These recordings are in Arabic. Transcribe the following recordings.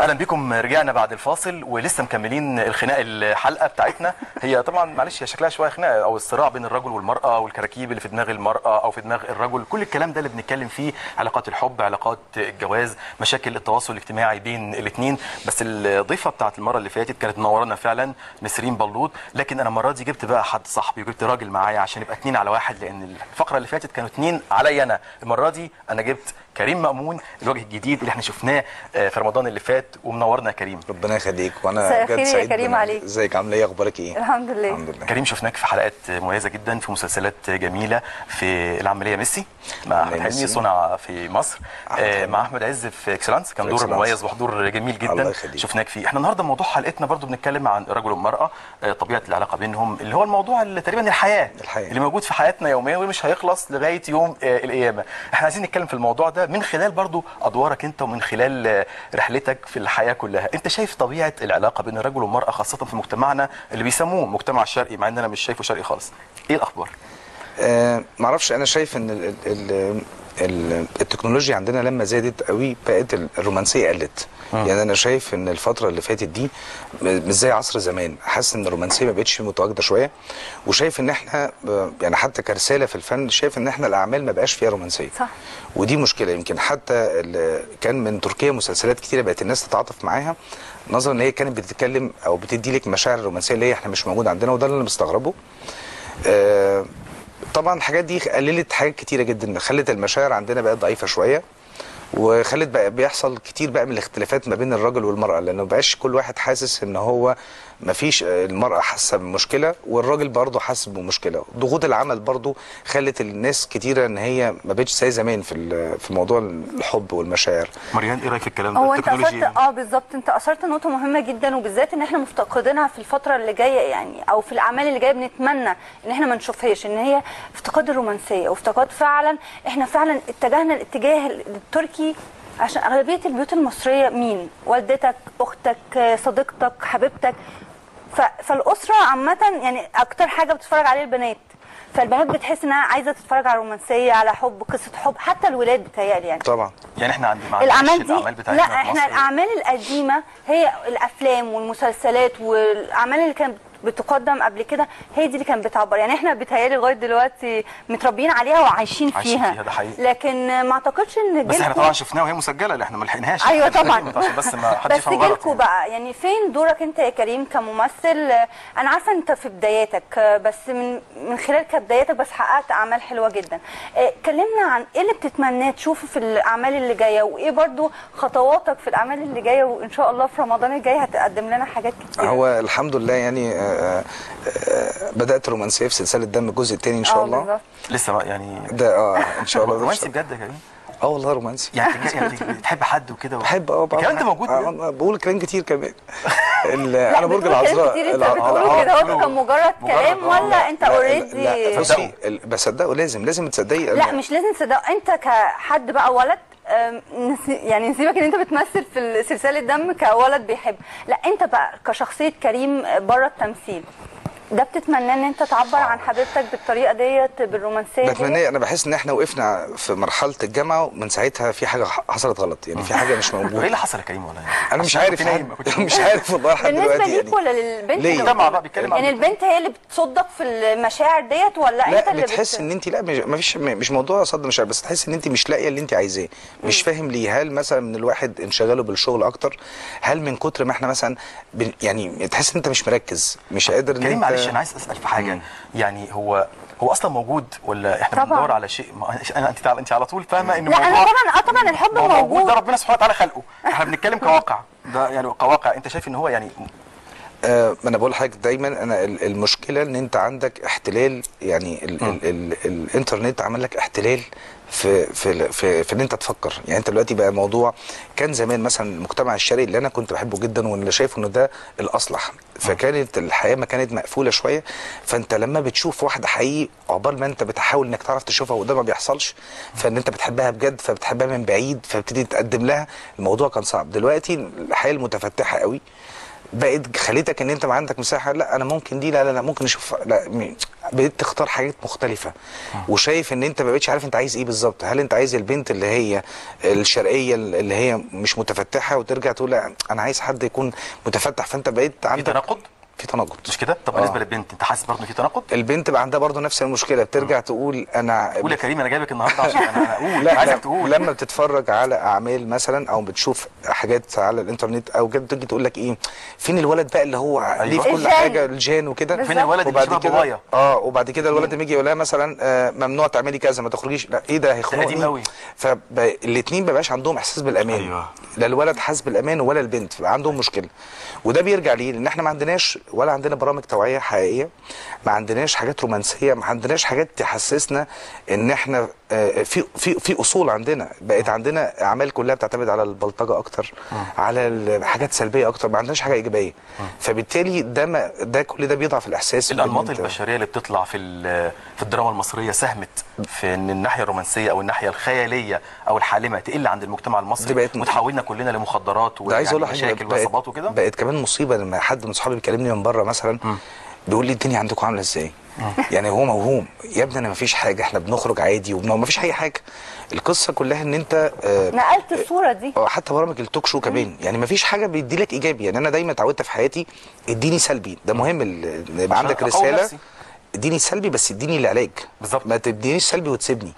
اهلا بكم. رجعنا بعد الفاصل ولسه مكملين الخناقه الحلقه بتاعتنا. هي طبعا معلش هي شكلها شويه خناقه او الصراع بين الرجل والمراه والكراكيب اللي في دماغ المراه او في دماغ الرجل، كل الكلام ده اللي بنتكلم فيه، علاقات الحب، علاقات الجواز، مشاكل التواصل الاجتماعي بين الاثنين. بس الضيفه بتاعت المره اللي فاتت كانت منورانا فعلا نسرين بلوط، لكن انا المره دي جبت بقى حد صاحبي وجبت راجل معايا عشان يبقى 2 على 1، لان الفقره اللي فاتت كانوا 2 عليا انا. المره دي انا جبت كريم مأمون، الوجه الجديد اللي احنا شفناه في رمضان اللي فات، ومنورنا يا كريم. ربنا يخليك، وانا بجد سعيد. كريم عليك. ازيك، عامله ايه، اخبارك ايه؟ الحمد لله. الحمد لله. كريم شفناك في حلقات مميزه جدا، في مسلسلات جميله، في العمليه ميسي مع احمد حلمي، صنع في مصر، مع احمد عز في اكسلانس، كان دور مميز وحضور جميل جدا شفناك فيه. احنا النهارده موضوع حلقتنا برضو بنتكلم عن الرجل والمراه، طبيعه العلاقه بينهم، اللي هو الموضوع اللي تقريبا الحياه اللي موجود في حياتنا يوميا ومش هيخلص لغايه يوم القيامه. احنا عايزين نتكلم في الموضوع ده من خلال برضو ادوارك انت ومن خلال رحلتك في الحياه كلها. انت شايف طبيعه العلاقه بين الرجل والمراه خاصه في مجتمعنا اللي بيسموه المجتمع الشرقي، مع ان انا مش شايفه شرقي خالص. ايه الاخبار؟ معرفش، انا شايف ان التكنولوجيا عندنا لما زادت قوي بقت الرومانسيه قلت. يعني انا شايف ان الفتره اللي فاتت دي مش زي عصر زمان، حاسس ان الرومانسيه ما بقتش متواجده شويه، وشايف ان احنا يعني حتى كرساله في الفن شايف ان احنا الاعمال ما بقاش فيها رومانسيه. صح. ودي مشكله. يمكن حتى كان من تركيا مسلسلات كتيره بقت الناس تتعاطف معاها، نظرا ان هي كانت بتتكلم او بتدي لك مشاعر رومانسيه اللي هي احنا مش موجود عندنا، وده اللي انا مستغربه. طبعا الحاجات دي قللت حاجات كتيره جدا، خلت المشاعر عندنا بقت ضعيفه شويه، وخلت بقى بيحصل كتير بقى من الاختلافات ما بين الرجل والمراه، لانه مبقاش كل واحد حاسس ان هو مفيش، المراه حاسه بمشكله والراجل برضه حاسس بمشكله. ضغوط العمل برضه خلت الناس كتيره ان هي ما بقتش زي زمان في موضوع الحب والمشاعر. مريان، ايه رايك في الكلام ده؟ هو انت اثرت بالظبط، انت اثرت نقطه مهمه جدا، وبالذات ان احنا مفتقدينها في الفتره اللي جايه، يعني او في الاعمال اللي جايه بنتمنى ان احنا ما نشوفهاش، ان هي افتقاد الرومانسيه، وافتقاد فعلا احنا فعلا اتجهنا الاتجاه التركي، عشان اغلبيه البيوت المصريه مين؟ والدتك، اختك، صديقتك، حبيبتك. فالاسره عامه يعني اكتر حاجه بتتفرج عليه البنات، فالبنات بتحس انها عايزه تتفرج على رومانسيه، على حب، قصه حب، حتى الولاد بتهيألي يعني. طبعا. يعني احنا عندنا الاعمال دي، بتاعتنا لا احنا الاعمال القديمه هي الافلام والمسلسلات والاعمال اللي كانت بتقدم قبل كده، هي دي اللي كانت بتعبر. يعني احنا بيتهيألي لغايه دلوقتي متربيين عليها وعايشين فيها. ده حقيقي. لكن ما اعتقدش ان بس احنا طبعا شفناها وهي مسجله اللي احنا ما لحقناهاش. ايوه طبعا. بس ما حدش بس جيلكوا بقى، يعني فين دورك انت يا كريم كممثل؟ انا عارفه انت في بداياتك، بس من خلال كبداياتك بس حققت اعمال حلوه جدا. كلمنا عن ايه اللي بتتمناه تشوفه في الاعمال اللي جايه، وايه برضو خطواتك في الاعمال اللي جايه، وان شاء الله في رمضان الجاي هتقدم لنا حاجات كتير. هو الحمد لله يعني بدات رومانسيه في سلسله دم الجزء الثاني ان شاء الله. بالظبط. لسه يعني ده ان شاء الله. رومانسي بجد يا كريم؟ والله رومانسي. يعني بتحب حد وكده؟ بحب الكلام ده موجود؟ بقول كلام كتير كمان. انا برج العذراء. انت بتقوله كده هو كان مجرد كلام ولا انت اوريدي؟ بصي، بصدقه، لازم تصدقي. لا مش لازم تصدقه، انت كحد بقى ولد، يعني نسيبك ان انت بتمثل في سلسله دم كولد بيحب، لا انت بقى كشخصيه كريم بره التمثيل، ده بتتمنى ان انت تعبر عن حبيبتك بالطريقه ديت، بالرومانسيه ديت؟ بتمنى. انا بحس ان احنا وقفنا في مرحله الجامعه، ومن ساعتها في حاجه حصلت غلط، يعني في حاجه مش موجوده. ايه اللي حصل يا كريم؟ والله انا مش عارف، مش عارف والله لحد دلوقتي. بالنسبه ليك ولا للبنت؟ المجتمع بقى بيتكلم يعني البنت هي اللي بتصدق في المشاعر ديت، ولا انت اللي بتحس ان انت، لا مش موضوع صد مشاعر، بس تحس ان انت مش لاقيه اللي انت عايزاه، مش فاهم ليه. هل مثلا من الواحد انشغاله بالشغل اكتر؟ هل من كتر ما احنا مثلا يعني تحس ان انت مش مركز، مش قادر ان كريم معلش انا عايز اسال في حاجه. يعني هو اصلا موجود ولا احنا بندور على شيء؟ انت على طول فاهمه ان الموضوع. لا انا طبعا الحب موجود، ده ربنا سبحانه وتعالى خلقه، احنا بنتكلم كواقع، ده يعني كواقع. انت شايف ان هو يعني ما انا بقول لحضرتك دايما، انا المشكله ان انت عندك احتلال، يعني الانترنت عمل لك احتلال في ان انت تفكر. يعني انت دلوقتي بقى موضوع، كان زمان مثلا المجتمع الشرقي اللي انا كنت بحبه جدا واللي شايفه انه ده الاصلح، فكانت الحياه ما كانت مقفوله شويه، فانت لما بتشوف واحده حقيقي عقبال ما انت بتحاول انك تعرف تشوفها وده ما بيحصلش، فان انت بتحبها بجد فبتحبها من بعيد فبتبتدي تقدم لها، الموضوع كان صعب. دلوقتي الحياه المتفتحه قوي، بقت خليتك ان انت ما عندك مساحه، لا انا ممكن دي، لا ممكن اشوف، لا بقيت تختار حاجات مختلفه. وشايف ان انت ما بقتش عارف انت عايز ايه بالظبط. هل انت عايز البنت اللي هي الشرقيه اللي هي مش متفتحه، وترجع تقول لا انا عايز حد يكون متفتح، فانت بقيت عندك في تناقض؟ في تناقض مش كده؟ طب بالنسبه للبنت انت حاسس برضه في تناقض؟ البنت بقى عندها برضه نفس المشكله، بترجع تقول انا قول يا كريم انا جايبك النهارده عشان انا اقول عايزك تقول. لما بتتفرج على اعمال مثلا او بتشوف حاجات على الانترنت او كده، تيجي تقول لك ايه، فين الولد بقى اللي هو ليه في كل حاجه الجان وكده، فين الولد اللي شبه بابايا؟ وبعد كده الولد لما يجي يقول لها مثلا ممنوع تعملي كذا، ما تخرجيش، لا ايه ده هيخنقني. فالاثنين ما بقاش عندهم احساس بالامان. أيوة. لا الولد حاسس بالامان ولا البنت، بقى عندهم مشكله. وده بيرجع ليه؟ لان احنا ما عندناش ولا عندنا برامج توعيه حقيقيه، ما عندناش حاجات رومانسيه، ما عندناش حاجات تحسسنا ان احنا في اصول. عندنا بقت عندنا اعمال كلها بتعتمد على البلطجه اكتر، على حاجات سلبيه اكتر، ما عندناش حاجه ايجابيه. فبالتالي ده كل ده بيضعف الاحساس. الانماط البشريه اللي بتطلع في الدراما المصريه ساهمت في ان الناحيه الرومانسيه او الناحيه الخياليه او الحالمه تقل عند المجتمع المصري، وتحولنا كلنا لمخدرات ومشاكل وعصابات وكده. بقت كمان مصيبه لما حد من صحابي بيكلمني من بره مثلا بيقول لي الدنيا عندكم عامله ازاي؟ يعني هو موهوم يا ابني، انا مفيش حاجه، احنا بنخرج عادي ومفيش اي حاجه. القصه كلها ان انت نقلت الصوره دي. حتى برامج التوك شو كمان، يعني مفيش حاجه بيدي لك ايجابي. يعني انا دايما اتعودت في حياتي اديني سلبي، ده مهم يبقى عندك رساله. اديني سلبي بس اديني العلاج بالظبط، ما تدينيش سلبي وتسيبني.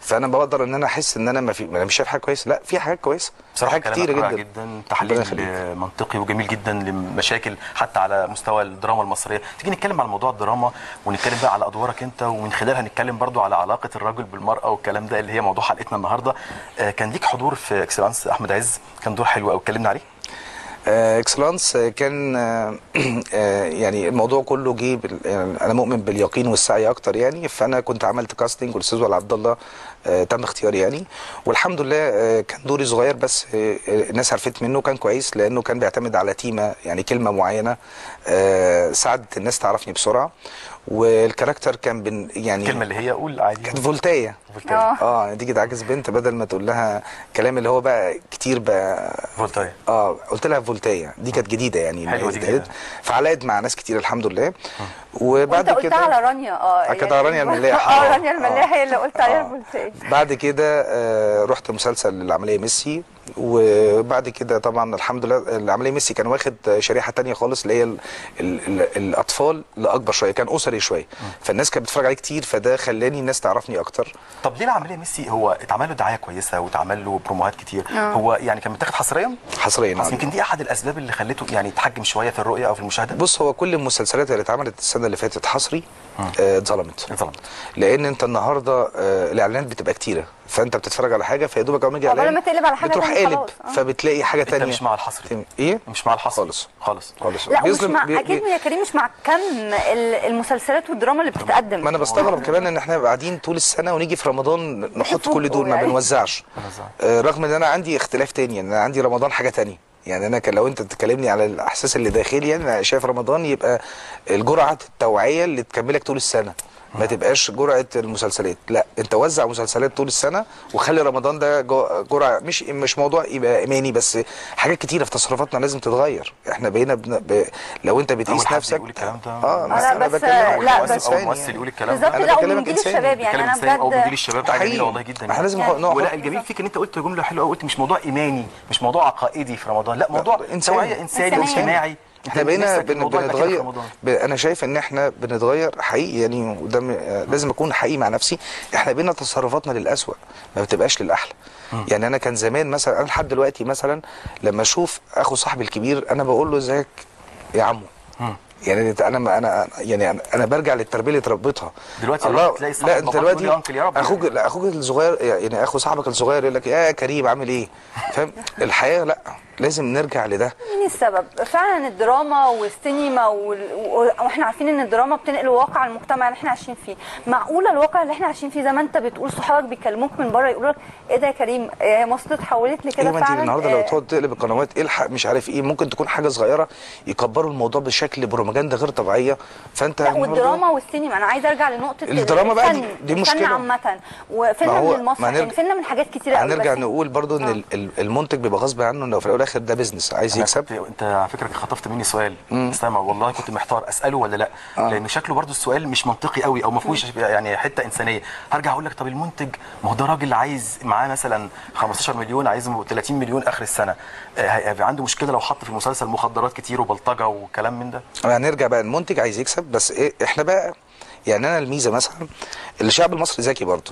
فانا بقدر ان انا احس ان انا انا مش شايف حاجه كويسه، لا في حاجات كويسه بصراحه، كتيره جدا تحليل منطقي وجميل جدا لمشاكل حتى على مستوى الدراما المصريه. تيجي نتكلم على موضوع الدراما ونتكلم بقى على ادوارك انت، ومن خلالها نتكلم برضو على علاقه الرجل بالمراه والكلام ده اللي هي موضوع حلقتنا النهارده. كان ليك حضور في اكسلانس احمد عز، كان دور حلو قوي، اتكلمنا عليه. اكسلانس كان يعني الموضوع كله جه يعني انا مؤمن باليقين والسعي اكتر يعني. فانا كنت عملت كاستنج والاستاذ ولي عبد الله تم اختياري يعني، والحمد لله كان دوري صغير بس الناس عرفت منه، كان كويس لانه كان بيعتمد على تيمه، يعني كلمه معينه ساعدت الناس تعرفني بسرعه. والكاركتر كان يعني الكلمه اللي هي قول عادي كانت فولتيه. تيجي تعجز بنت بدل ما تقول لها كلام اللي هو بقى كتير بقى فولتيه، قلت لها فولتيه. دي كانت جديده يعني، حلوه دي، فعلقت مع ناس كتير الحمد لله. وبعد كده قلت على رانيا كانت رانيا الملاحه رانيا الملاحه هي اللي قلت عليها فولتيه. بعد كده رحت مسلسل العمليه ميسي، وبعد كده طبعا الحمد لله العمليه ميسي كان واخد شريحه تانية خالص اللي هي الاطفال لاكبر شويه، كان اسري شويه، فالناس كانت بتتفرج عليه كتير، فده خلاني الناس تعرفني اكتر. طب ليه العمليه ميسي هو اتعمل له دعايه كويسه واتعمل له بروموهات كتير؟ هو يعني كان متاخد حصريا يمكن دي احد الاسباب اللي خلته يعني يتحجم شويه في الرؤيه او في المشاهده. بص، هو كل المسلسلات اللي اتعملت السنه اللي فاتت حصري اتظلمت، لان انت النهارده الاعلانات بتبقى كتيره، فانت بتتفرج على حاجه فيا دوبك اول ما يجي اعلان لما تقلب على حاجه بتروح قالب فبتلاقي حاجه ثانيه. انت مش مع الحصري؟ ايه مش مع الحصري خالص. لا مش مع اكيد يا كريم، مش مع كم المسلسلات والدراما اللي بتتقدم. ما انا بستغرب كمان ان احنا قاعدين طول السنه ونيجي في رمضان نحط كل دول، ما بنوزعش. رغم ان انا عندي اختلاف تاني، ان انا عندي رمضان حاجه تانية. يعني انا لو انت تكلمني على الاحساس اللي داخلي، انا شايف رمضان يبقى الجرعه التوعيه اللي تكملك طول السنه، ما تبقاش جرعه المسلسلات. لا، انت وزع مسلسلات طول السنه وخلي رمضان ده جرعه، مش موضوع يبقى ايماني بس، حاجات كتيره في تصرفاتنا لازم تتغير. احنا بقينا لو انت بتقيس نفسك يقول الكلام ده انا بتكلم لا بس ممثل يقول الكلام ده بالظبط. لا، من جيل الشباب يعني انا بجد او من جيل الشباب حاجه جميله والله جدا. احنا لازم نقعد. ولا الجميل فيك ان انت قلت جمله حلوه قوي، قلت مش موضوع ايماني، مش موضوع عقائدي في رمضان، لا موضوع توعيه انساني واجتماعي. احنا بقينا بنتغير. انا شايف ان احنا بنتغير حقيقي يعني، وده لازم اكون حقيقي مع نفسي. احنا بقينا تصرفاتنا للأسوأ، ما بتبقاش للاحلى. يعني انا كان زمان مثلا، انا لحد دلوقتي مثلا لما اشوف اخو صاحبي الكبير انا بقول له ازيك يا عمو. يعني انا برجع للتربيه اللي اتربيتها دلوقتي. الله تلاقي صاحبك، لا انت دلوقتي اخوك الصغير، يعني اخو صاحبك الصغير يقول لك يا كريم عامل ايه؟ فاهم الحياه؟ لا، لازم نرجع لده. مين السبب؟ فعلا الدراما والسينما واحنا عارفين ان الدراما بتنقل واقع المجتمع اللي احنا عايشين فيه. معقوله الواقع اللي احنا عايشين فيه زي ما انت بتقول صحابك بيكلموك من بره يقولوا لك ايه ده يا كريم، مصر اتحولت لكده فعلا؟ انت النهارده لو تقعد تقلب القنوات الحق مش عارف ايه، ممكن تكون حاجه صغيره يكبروا الموضوع بشكل بروباجندا غير طبيعيه. فانت لا، والدراما والسينما انا عايزه ارجع لنقطه الدراما بقى دي مشكله عامه، وفيلم من المسرح، يعني فيلم من حاجات كتيره قوي. هنرجع نقول برضو ان المنتج بيبقى غصب عنه انه في الاول الاخر ده بيزنس عايز يكسب. انت على فكره خطفت مني سؤال استمع، والله كنت محتار اساله ولا لا، لان شكله برضو السؤال مش منطقي قوي او ما فيهوش يعني حته انسانيه. هرجع اقول لك طب المنتج ما هو ده راجل عايز معاه مثلا 15 مليون، عايز 30 مليون اخر السنه، هيبقى عنده مشكله لو حط في المسلسل مخدرات كتير وبلطجه وكلام من ده؟ هنرجع بقى المنتج عايز يكسب، بس ايه احنا بقى يعني انا الميزه مثلا الشعب المصري ذكي برضو،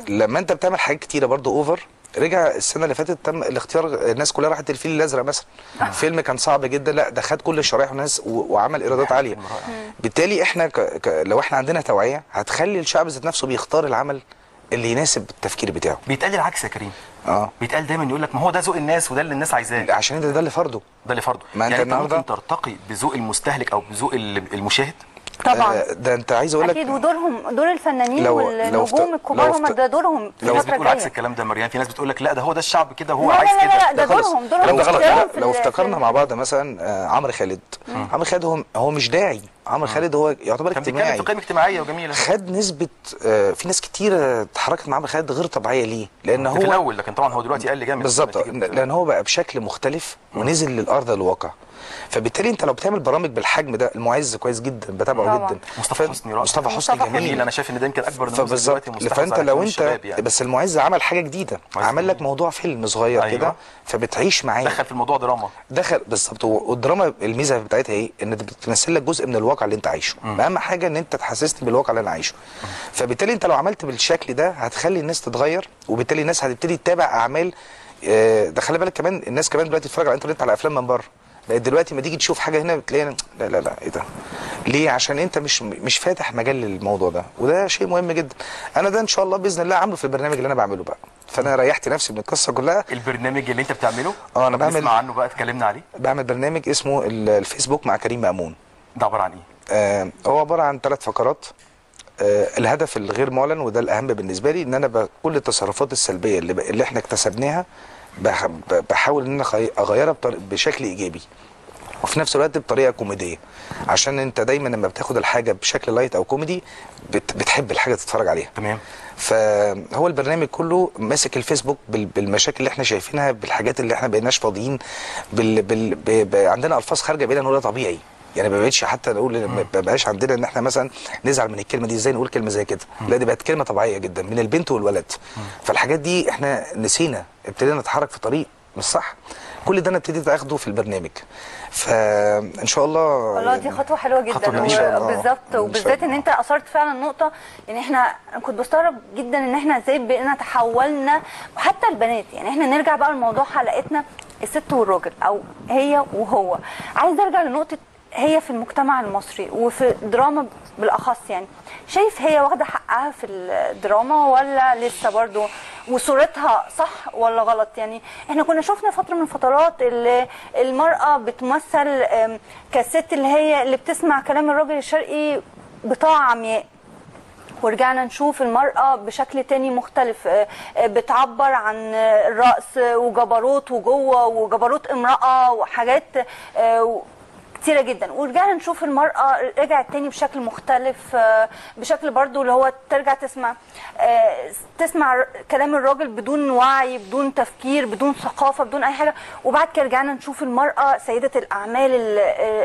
لما انت بتعمل حاجات كتيره برضو اوفر. رجع السنه اللي فاتت تم الاختيار، الناس كلها راحت الفيل الازرق مثلا، فيلم كان صعب جدا، لا ده خد كل الشرايح والناس وعمل ايرادات عاليه. بالتالي احنا لو احنا عندنا توعيه هتخلي الشعب ذات نفسه بيختار العمل اللي يناسب التفكير بتاعه. بيتقال العكس يا كريم. بيتقال دايما يقول لك ما هو ده ذوق الناس وده اللي الناس عايزاه، عشان ده اللي فرضه، ده اللي فرضه. ما يعني انت ممكن ترتقي بذوق المستهلك او بذوق المشاهد. طبعا ده انت عايز اقول لك اكيد، ودورهم دور الفنانين والنجوم الكبار هم ده دورهم في الفتره الجايه. بتقول عكس الكلام ده مريان، في ناس بتقول لك لا ده هو ده الشعب كده وهو عايز كده. لا ده دورهم لو افتكرنا مع بعض مثلا عمرو خالد. عمرو خالد هو مش داعي، عمرو خالد هو يعتبر اجتماعي، كان في قيمه اجتماعيه وجميله، خد نسبه في ناس كتير اتحركت مع عمرو خالد غير طبيعيه ليه؟ لان هو في الاول، لكن طبعا هو دلوقتي قل جامد بالظبط، لان هو بقى بشكل مختلف ونزل للارض الواقع. فبالتالي انت لو بتعمل برامج بالحجم ده، المعز كويس جدا بتابعه جدا، مصطفى حسني جميل، انا شايف ان ده يمكن اكبر نموذج دلوقتي. فانت لو انت يعني. بس المعز عمل حاجه جديده، عمل لك موضوع فيلم صغير كده فبتعيش معاه، دخل في الموضوع دراما، دخل بالظبط. والدراما الميزه بتاعتها ايه؟ ان بتمثل لك جزء من الواقع اللي انت عايشه. اهم حاجه ان انت تحسسني بالواقع اللي انا عايشه. فبالتالي انت لو عملت بالشكل ده هتخلي الناس تتغير، وبالتالي الناس هتبتدي تتابع اعمال. ده خلي بالك كمان الناس كمان دلوقتي بتتفرج على الانترنت على افلام من بره. دلوقتي ما تيجي تشوف حاجه هنا بتلاقي لا ايه ده؟ ليه؟ عشان انت مش فاتح مجال للموضوع ده، وده شيء مهم جدا. انا ده ان شاء الله باذن الله عامله في البرنامج اللي انا بعمله بقى، فانا ريحت نفسي من القصه كلها. البرنامج اللي انت بتعمله انا بعمل، نسمع عنه بقى، اتكلمنا عليه. بعمل برنامج اسمه الفيسبوك مع كريم مأمون. ده عباره عن ايه؟ هو عباره عن 3 فقرات. الهدف الغير معلن وده الاهم بالنسبه لي، ان انا كل التصرفات السلبيه اللي احنا اكتسبناها بحاول ان انا اغيرها بشكل ايجابي، وفي نفس الوقت بطريقه كوميديه، عشان انت دايما لما بتاخد الحاجه بشكل لايت او كوميدي بتحب الحاجه تتفرج عليها. تمام. فهو البرنامج كله ماسك الفيسبوك بالمشاكل اللي احنا شايفينها، بالحاجات اللي احنا بقيناش فاضيين، عندنا الفاظ خارجه بينا نقولها طبيعي، يعني ما بقتش حتى نقول، ما بقاش عندنا ان احنا مثلا نزعل من الكلمه دي، ازاي نقول كلمه زي كده. لا دي بقت كلمه طبيعيه جدا من البنت والولد. فالحاجات دي احنا نسينا، ابتدينا نتحرك في طريق مش صح. كل ده انا ابتديت اخده في البرنامج، فان شاء الله. والله دي خطوه حلوه جدا بالظبط، وبالذات ان انت اثرت فعلا نقطه. يعني انا كنت بستغرب جدا ان احنا ازاي بقينا تحولنا، وحتى البنات. يعني احنا نرجع بقى لموضوع حلقتنا، الست والراجل او هي وهو. عايز ارجع لنقطه هي في المجتمع المصري وفي الدراما بالاخص. يعني شايف هي واخده حقها في الدراما ولا لسه برضو؟ وصورتها صح ولا غلط؟ يعني احنا كنا شفنا فتره من فترات المراه بتمثل كالست اللي بتسمع كلام الراجل الشرقي بطاعه عمياء، ورجعنا نشوف المرأة بشكل تاني مختلف، بتعبر عن الرأس وجبروت وجوه وجبروت امرأة وحاجات كتيرة جدا. ورجعنا نشوف المرأة رجعت تاني بشكل مختلف، بشكل برضو اللي هو ترجع تسمع كلام الراجل بدون وعي، بدون تفكير، بدون ثقافة، بدون أي حاجة. وبعد كده رجعنا نشوف المرأة سيدة الأعمال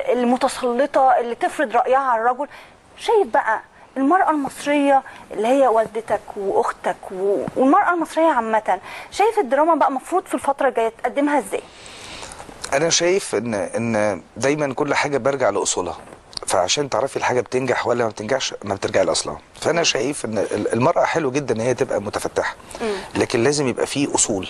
المتسلطة اللي تفرض رأيها على الرجل. شايف بقى المرأة المصرية اللي هي والدتك وأختك والمرأة المصرية عامة، شايف الدراما بقى مفروض في الفترة الجاية تقدمها ازاي؟ انا شايف ان دايما كل حاجه برجع لاصولها، فعشان تعرفي الحاجه بتنجح ولا ما بتنجحش ما بترجعي لاصلها. فانا شايف ان المراه حلو جدا ان هي تبقى متفتحه، لكن لازم يبقى فيه اصول.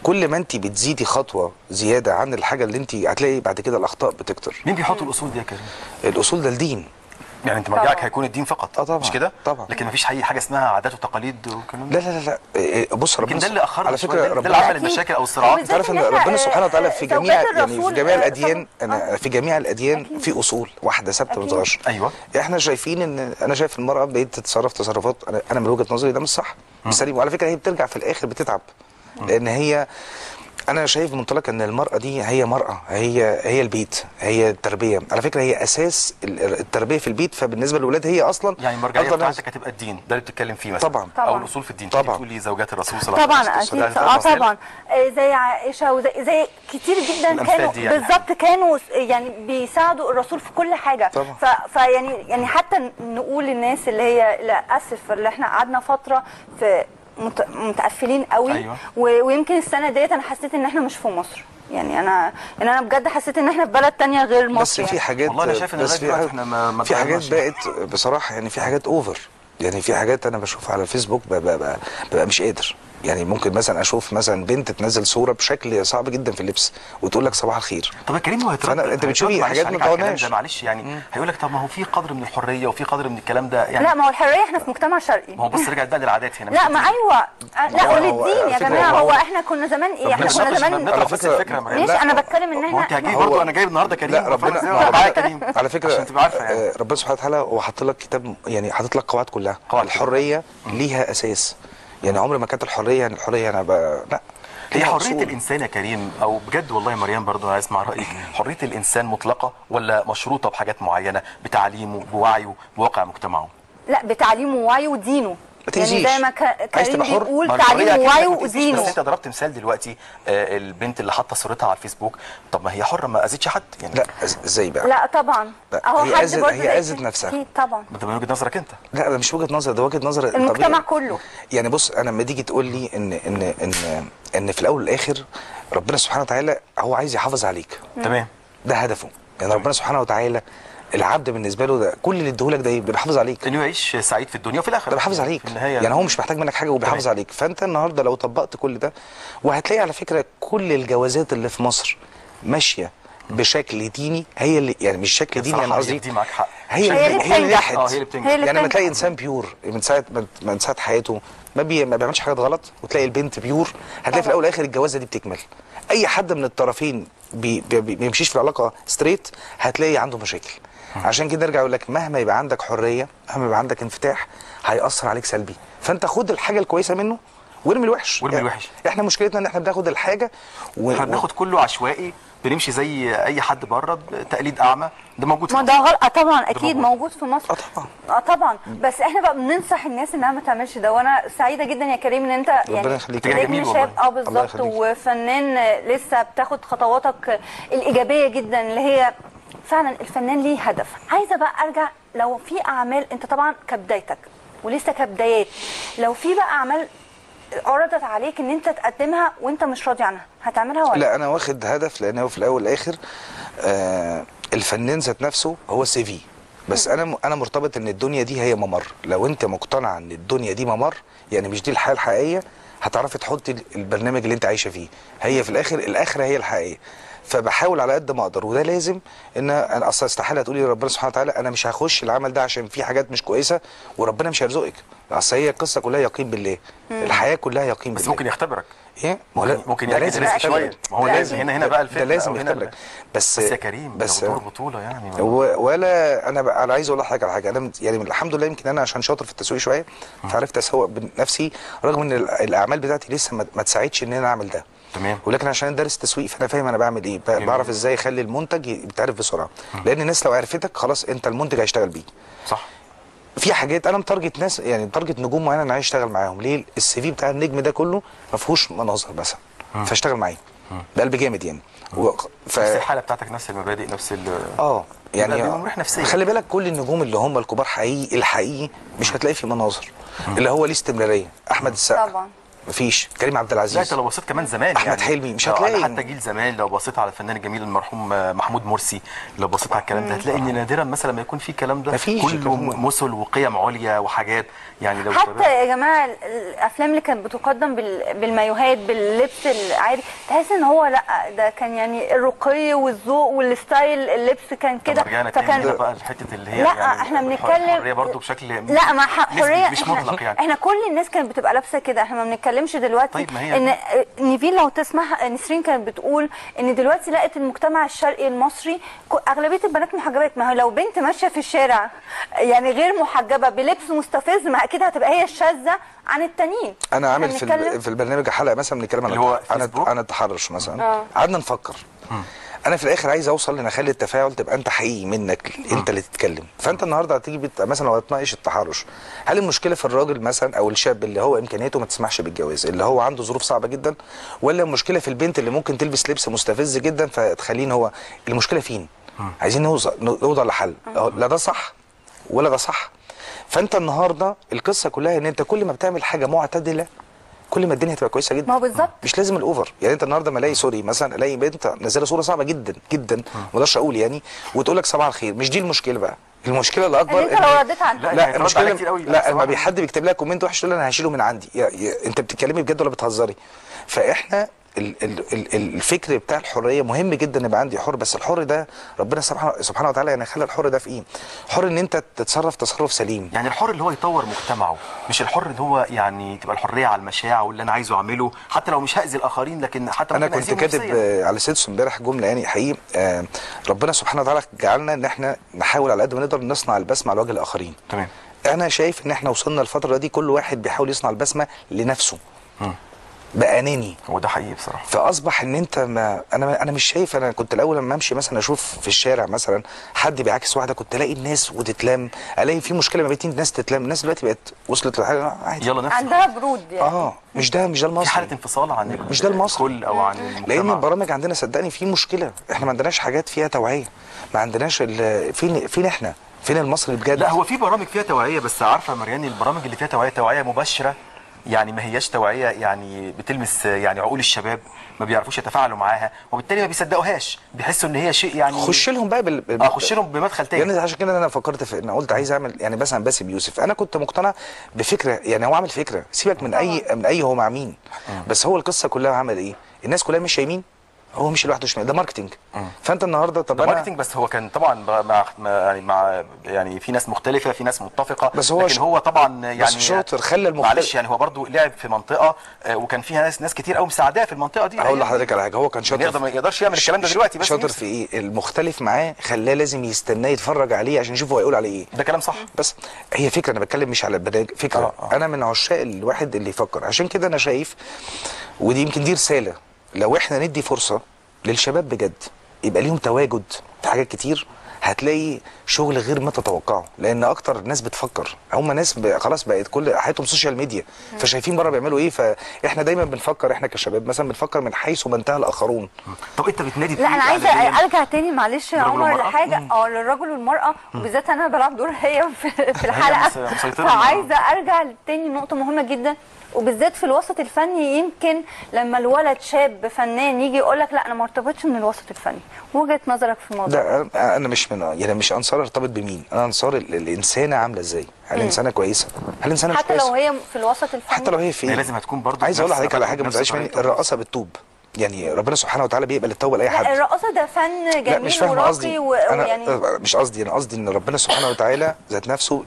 كل ما انت بتزيدي خطوه زياده عن الحاجه اللي انت هتلاقي بعد كده الاخطاء بتكتر. مين بيحط الاصول دي يا كريم؟ الاصول ده الدين. يعني انت مرجعك هيكون الدين فقط؟ طبعا. مش كده؟ طبعا. لكن مفيش اي حاجه اسمها عادات وتقاليد والكلام ده؟ لا بص ربنا ده اللي اخرنا على فكره ده اللي عمل المشاكل او الصراعات. انت عارف ان ربنا سبحانه وتعالى في جميع الاديان، في جميع الاديان في اصول واحده ثابته ما بتتغيرش. ايوه. احنا شايفين ان انا شايف المراه بقت تتصرف تصرفات انا من وجهه نظري ده مش صح، مش سليم. وعلى فكره هي بترجع في الاخر بتتعب، لان هي انا شايف منطلق ان المراه دي هي مراه، هي البيت، هي التربيه. على فكره هي اساس التربيه في البيت، فبالنسبه للاولاد هي اصلا يعني المرجعيه بتاعتك هتبقى الدين، ده اللي بتتكلم فيه مثلا. طبعا او الاصول في الدين. طبعا تقولي زوجات الرسول صلى الله عليه وسلم. طبعا اكيد. طبعا زي عائشه وزي كتير جدا كانوا يعني. بالظبط كانوا يعني بيساعدوا الرسول في كل حاجه. فيعني حتى نقول للناس اللي هي للاسف اللي احنا قعدنا فتره في متقفلين قوي. أيوة. ويمكن السنه ديت انا حسيت ان احنا مش في مصر. يعني انا بجد حسيت ان احنا في بلد تانية غير مصر. بس في حاجات والله انا شايف ان احنا ما في حاجات بقت بصراحه، يعني في حاجات اوفر. يعني في حاجات انا بشوفها على الفيسبوك ببقى مش قادر. يعني ممكن مثلا اشوف مثلا بنت تنزل صوره بشكل صعب جدا في اللبس وتقول لك صباح الخير. طب يا كريم، هو انت بتشوفي حاجات ما تقعدناش. معلش يعني هيقول لك طب ما هو في قدر من الحريه وفي قدر من الكلام ده يعني. لا، ما هو الحريه احنا في مجتمع شرقي. ما هو بص رجعت بقى للعادات هنا. لا ما ايوه، لا وللدين يا جماعه. هو احنا كنا زمان ايه؟ احنا كنا زمان على فكره ماشي. انا بتكلم ان هو انت احنا هجيب برضه، انا جايب النهارده كريم. لا ربنا على فكره عشان تبقى عارفه يعني. ربنا سبحانه وتعالى هو حاطط لك كتاب، يعني حاطط لك قواعد كلها. الحريه ليها اساس. يعني عمر ما كانت الحريه، يعني الحريه انا لا، هي حريه الانسان يا كريم، او بجد والله يا مريم برضه عايز اسمع رايك. حريه الانسان مطلقه ولا مشروطه بحاجات معينه، بتعليمه بوعيه بواقع مجتمعه؟ لا، بتعليمه ووعيه ودينه. يعني زي ما كريم بيقول تعليمه ووعيه ودينه. بس انت ضربت مثال دلوقتي، البنت اللي حاطه صورتها على الفيسبوك، طب ما هي حره، ما اذتش حد يعني. لا ازاي بقى؟ لا طبعا. اهو حد برضه هي اذت نفسها. اكيد طبعا. ده من وجهه نظرك انت. لا ده مش وجهه نظر، ده وجهه نظر المجتمع كله. يعني بص، انا لما تيجي تقول لي ان في الاول والاخر ربنا سبحانه وتعالى هو عايز يحافظ عليك. تمام. ده هدفه. يعني ربنا سبحانه وتعالى العبد بالنسبه له ده كل اللي اديهولك ده بيحافظ عليك، انه يعيش سعيد في الدنيا وفي الاخره. ده بيحافظ عليك في النهايه. يعني هو مش محتاج منك حاجه وبيحافظ عليك. فانت النهارده لو طبقت كل ده، وهتلاقي على فكره كل الجوازات اللي في مصر ماشيه بشكل ديني، هي اللي يعني مش شكل ديني، انا قصدي دي معاك حق. هي اللي نجحت. هي اللي بتنجح. يعني لما تلاقي انسان بيور من ساعه حياته ما بيعملش حاجات غلط، وتلاقي البنت بيور، هتلاقي في الاول والاخر الجوازه دي بتكمل. اي حد من الطرفين بيمشيش في العلاقه ستريت هتلاقي عنده مشاكل. عشان كده ارجع اقول لك مهما يبقى عندك حريه، مهما يبقى عندك انفتاح، هيأثر عليك سلبي. فانت خد الحاجه الكويسه منه وارمي الوحش. احنا مشكلتنا ان احنا بناخد الحاجه احنا بناخد كله عشوائي، بنمشي زي اي حد بره بتقليد اعمى. ده موجود في مصر. ده غلط طبعا، اكيد موجود في مصر. طبعا. طبعا. بس احنا بقى بننصح الناس انها ما تعملش ده. وانا سعيده جدا يا كريم ان انت يعني نجم شاب بالظبط، وفنان لسه بتاخد خطواتك الايجابيه جدا اللي هي فعلا الفنان ليه هدف. عايزه بقى ارجع، لو في اعمال انت طبعا كبدايتك ولسه كبدايات، لو في بقى اعمال عرضت عليك ان انت تقدمها وانت مش راضي عنها، هتعملها ولا لا؟ انا واخد هدف، لان هو في الاول والاخر الفنان ذات نفسه هو سي في. بس انا مرتبط ان الدنيا دي هي ممر. لو انت مقتنع ان الدنيا دي ممر، يعني مش دي الحياه الحقيقيه، هتعرفي تحطي البرنامج اللي انت عايشه فيه. هي في الاخر الاخره هي الحقيقيه. فبحاول على قد ما اقدر، وده لازم. انا اصلا استحاله تقولي لربنا سبحانه وتعالى انا مش هخش العمل ده عشان في حاجات مش كويسه وربنا مش هيرزقك. اصل هي القصه كلها يقين بالله. الحياه كلها يقين بالله. بس ممكن يختبرك. ايه؟ ممكن يركز رزق شويه. ما هو لازم هنا بقى الفكره. ده لازم يختبرك. بس يا كريم بس دور بطوله يعني. ولا انا عايز اقول لحضرتك على حاجه. انا يعني الحمد لله يمكن انا عشان شاطر في التسويق شويه، فعرفت اسوق بنفسي، رغم ان الاعمال بتاعتي لسه ما تساعدش ان انا اعمل ده. تمام. ولكن عشان دارس تسويق فانا فاهم انا بعمل ايه، بعرف ازاي اخلي المنتج يتعرف بسرعه. لان الناس لو عرفتك خلاص انت المنتج هيشتغل بيه. صح. في حاجات انا متارجت ناس، يعني متارجت نجوم معينه انا عايز اشتغل معاهم. ليه؟ السي في بتاع النجم ده كله ما فيهوش مناظر مثلا، فاشتغل معاه بقلب جامد يعني. نفس الحاله بتاعتك، نفس المبادئ، نفس يعني خلي بالك كل النجوم اللي هم الكبار حقيقي الحقيقي مش هتلاقي في مناظر. اللي هو ليه استمراريه. احمد السقا طبعا مفيش. كريم عبد العزيز. لا انت لو بصيت كمان زمان احمد حلمي مش هتلاقي. حتى جيل زمان لو بصيت على الفنان الجميل المرحوم محمود مرسي، لو بصيت على الكلام ده هتلاقي ان نادرا مثلا ما يكون في الكلام ده. كله مثل وقيم عليا وحاجات. يعني لو حتى يا جماعه الافلام اللي كانت بتقدم بالمايوهات باللبس العادي، تحس ان هو لا ده كان يعني الرقي والذوق والستايل اللبس كان كده. فكان بقى الحته اللي هي لا يعني احنا بنتكلم حريه برضه بشكل لا ما حريه مش مطلق يعني. احنا كل الناس كانت بتبقى لابسه كده. احنا ما بنتكلمش بنتكلمش دلوقتي. طيب ما هي ان نيفين لو تسمح، نسرين كانت بتقول ان دلوقتي لقت المجتمع الشرقي المصري اغلبيه البنات محجبات. ما هو لو بنت ماشيه في الشارع يعني غير محجبه بلبس مستفز، ما اكيد هتبقى هي الشاذه عن التانيين. انا عامل في البرنامج حلقه مثلا بنتكلم عن التحرش مثلا. قعدنا نفكر انا في الاخر عايز اوصل ان اخلي التفاعل تبقى انت حقيقي منك انت اللي تتكلم. فانت النهارده هتيجي مثلا لو هتناقش التحرش، هل المشكله في الراجل مثلا او الشاب اللي هو امكانياته ما تسمحش بالجواز، اللي هو عنده ظروف صعبه جدا، ولا المشكله في البنت اللي ممكن تلبس لبس مستفز جدا فتخليه هو المشكله فين؟ عايزين نوصل لحل. لا ده صح ولا ده صح. فانت النهارده القصه كلها ان انت كل ما بتعمل حاجه معتدله كل ما الدنيا هتبقى كويسه جدا. ما هو بالظبط، مش لازم الاوفر. يعني انت النهارده ما الاقي سوري مثلا الاقي بنت نازله صوره صعبه جدا جدا ما اقدرش اقول يعني، وتقول لك صباح الخير. مش دي المشكله بقى. المشكله الاكبر انت لو رديت عنها. لا المشكله لا لما حد بيكتب لها كومنت وحش تقول انا هشيله من عندي. انت بتتكلمي بجد ولا بتهزري؟ فاحنا الفكر بتاع الحريه مهم جدا يبقى عندي حر، بس الحر ده ربنا سبحانه وتعالى يعني خلى الحر ده في ايه؟ حر ان انت تتصرف تصرف سليم. يعني الحر اللي هو يطور مجتمعه، مش الحر اللي هو يعني تبقى الحريه على المشاع واللي انا عايزه اعمله حتى لو مش هاذي الاخرين، لكن حتى انا كنت كاتب على سيدس امبارح جمله يعني حقيقي ربنا سبحانه وتعالى جعلنا ان احنا نحاول على قد ما نقدر نصنع البسمه على وجه الاخرين. تمام. انا شايف ان احنا وصلنا الفتره دي كل واحد بيحاول يصنع البسمه لنفسه. بقى اناني. هو ده حقيقي بصراحه. فاصبح ان انت ما انا مش شايف. انا كنت الاول لما امشي مثلا اشوف في الشارع مثلا حد بيعاكس واحده كنت الاقي الناس وتتلام، الاقي في مشكله ما بين الناس تتلام. الناس دلوقتي بقت وصلت لحاجه عادي، يلا نفسك عندها برود يعني. مش ده المصري. في حاله انفصال عن مش ده المصري الكل او عن المجتمع. لان البرامج عندنا صدقني في مشكله. احنا ما عندناش حاجات فيها توعيه، ما عندناش فين احنا فين المصري بجد. لا هو في برامج فيها توعيه، بس عارفه يا مرياني البرامج اللي فيها توعيه مباشره، يعني ما هياش توعيه يعني بتلمس يعني عقول الشباب، ما بيعرفوش يتفاعلوا معاها، وبالتالي ما بيصدقوهاش، بيحسوا ان هي شيء يعني خش لهم بقى خش لهم بمدخل تاني. يعني عشان كده انا فكرت في ان قلت عايز اعمل يعني مثلا باسم يوسف. انا كنت مقتنع بفكره، يعني هو عامل فكره سيبك من اي هو مع مين، بس هو القصه كلها عمل ايه؟ الناس كلها مش يمين، هو مش لوحده شمال، ده ماركتنج. فانت النهارده طب ده ماركتنج، بس هو كان طبعا مع يعني في ناس مختلفه، في ناس متفقه، بس هو لكن هو طبعا يعني بس شاطر خلى معلش يعني هو برضو لعب في منطقه وكان فيها ناس كتير قوي مساعداه في المنطقه دي. هقول لحضرتك على حاجه، هو كان شاطر ما يقدرش يعمل الكلام ده دلوقتي، بس شاطر في ايه؟ المختلف معاه خلاه لازم يستناه يتفرج عليه عشان يشوف هو هيقول عليه ايه. ده كلام صح. بس هي فكره، انا بتكلم مش على البرنامج، فكره. انا من عشاق الواحد اللي يفكر. عشان كده انا شايف، ودي يمكن دي رساله، لو احنا ندي فرصه للشباب بجد يبقى ليهم تواجد في حاجات كتير، هتلاقي شغل غير ما تتوقعه. لان اكتر ناس بتفكر هم ناس خلاص بقت كل حياتهم سوشيال ميديا، فشايفين بره بيعملوا ايه. فاحنا دايما بنفكر، احنا كشباب مثلا بنفكر من حيث ما انتهى الاخرون. طب انت بتنادي لا انا عايزه ارجع تاني معلش يا عمر لحاجه للرجل والمراه، وبالذات انا بلعب دور هي في الحلقه، فعايزه ارجع تاني نقطه مهمه جدا، وبالذات في الوسط الفني. يمكن لما الولد شاب فنان يجي يقول لك لا انا ما ارتبطش من الوسط الفني، وجهه نظرك في الموضوع ده؟ انا مش يعني مش انصار ارتبط بمين، انا انصار الانسانه عامله ازاي. هل انسانه كويسه؟ هل انسانه مش حتى كويسه؟ لو هي في الوسط الفني، حتى لو هي في لازم هتكون برضه. عايز اقول لحضرتك على حاجه ما تزعلش مني، الرقاصه بتتوب. يعني ربنا سبحانه وتعالى بيقبل التوبه لاي حد. لا الرقاصه ده فن جميل. لا مش فاهم قصدي. ويعني مش قصدي، انا قصدي ان ربنا سبحانه وتعالى ذات نفسه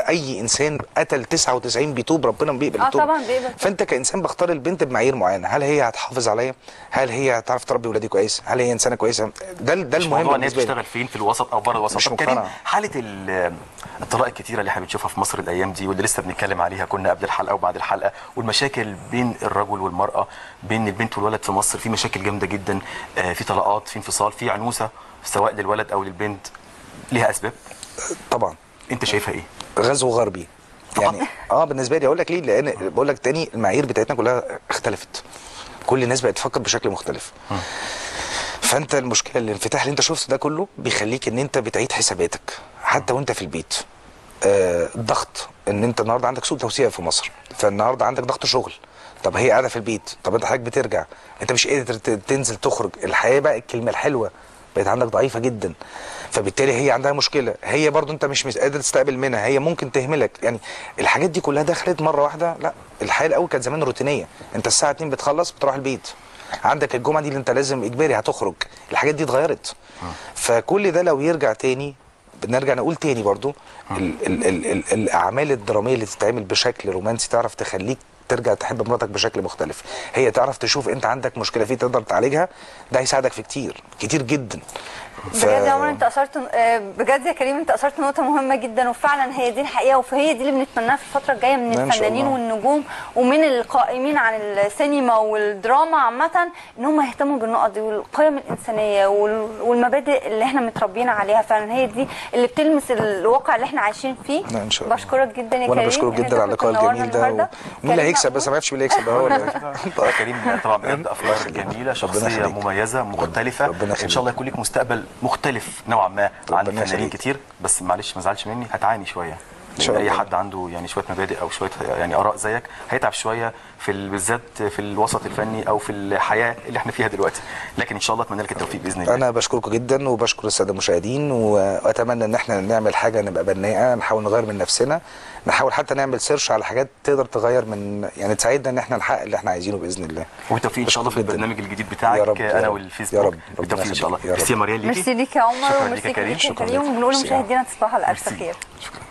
اي انسان قتل 99 بيتوب، ربنا بيقبل التوبه. طبعا بيقبل. فانت كانسان بختار البنت بمعايير معينه، هل هي هتحافظ عليا؟ هل هي هتعرف تربي ولادي كويس؟ هل هي انسانه كويسه؟ ده المهم ان هي بتشتغل فين، في الوسط او بره الوسط. مش مقتنع. حاله الطلاق الكتيره اللي احنا بنشوفها في مصر الايام دي، واللي لسه بنتكلم عليها كنا قبل الحلقه وبعد الحلقه، والمشاكل بين الرجل والمراه، بين البنت والولد في مصر، في مشاكل جامده جدا، في طلاقات، في انفصال، في عنوسه سواء للولد او للبنت. ليها اسباب طبعا. انت شايفها ايه؟ غزو غربي يعني. بالنسبه لي اقول لك ليه، لان بقول لك تاني المعايير بتاعتنا كلها اختلفت، كل الناس بقت تفكر بشكل مختلف. فانت المشكله الانفتاح اللي انت شفته ده كله بيخليك ان انت بتعيد حساباتك حتى وانت في البيت. الضغط ان انت النهارده عندك سوق توسيع في مصر، فالنهارده عندك ضغط شغل. طب هي قاعده في البيت، طب انت حضرتك بترجع، انت مش قادر تنزل تخرج. الحياه بقى الكلمه الحلوه بقت عندك ضعيفه جدا، فبالتالي هي عندها مشكله. هي برضو انت مش قادر تستقبل منها، هي ممكن تهملك. يعني الحاجات دي كلها دخلت مره واحده. لا الحياه الاول كانت زمان روتينيه، انت الساعه 2 بتخلص بتروح البيت، عندك الجمعه دي اللي انت لازم اجباري هتخرج. الحاجات دي اتغيرت. فكل ده لو يرجع تاني، بنرجع نقول تاني برضو الاعمال الدراميه اللي تتعمل بشكل رومانسي تعرف تخليك ترجع تحب مراتك بشكل مختلف، هي تعرف تشوف انت عندك مشكله فيه تقدر تعالجها، ده هيساعدك في كتير كتير جدا. بجد يا عمر انت اثرت، بجد يا كريم انت اثرت نقطه مهمه جدا، وفعلا هي دي الحقيقه، وهي دي اللي بنتمناها في الفتره الجايه من الفنانين والنجوم ومن القائمين عن السينما والدراما عامه، ان هم يهتموا بالنقط دي والقيم الانسانيه والمبادئ اللي احنا متربيين عليها. فعلا هي دي اللي بتلمس الواقع اللي احنا عايشين فيه. ان شاء الله. بشكرك جدا يا كريم، وانا بشكرك جدا على اللقاء الجميل ده. مين اللي هيكسب بس؟ ما عرفتش مين اللي هيكسب هو ولا كريم طبعا بجد افكار جميله، شخصيه مميزه مختلفه، ان شاء الله يكون لك مستقبل مختلف نوعا ما عن فنانين كتير. بس معلش ما تزعلش مني، هتعاني شويه، لان اي حد عنده يعني شويه مبادئ او شويه يعني اراء زيك هيتعب شويه في بالذات في الوسط الفني او في الحياه اللي احنا فيها دلوقتي، لكن ان شاء الله اتمنى لك التوفيق باذن الله. انا بشكركم جدا وبشكر الساده المشاهدين، واتمنى ان احنا نعمل حاجه نبقى بناءه، نحاول نغير من نفسنا، نحاول حتى نعمل سيرش على حاجات تقدر تغير من يعني تساعدنا ان احنا نحقق اللي احنا عايزينه باذن الله. وبالتوفيق ان شاء الله في البرنامج الجديد بتاعك. يا رب انا والفيسبوك. يا رب بالتوفيق ان شاء الله. ميرسي يا مريم ليكي. ميرسي ليك يا عمر، وميرسي ليك يا كريم. وبنقول لمشاهدينا تصبحوا على الف خير. شكرا.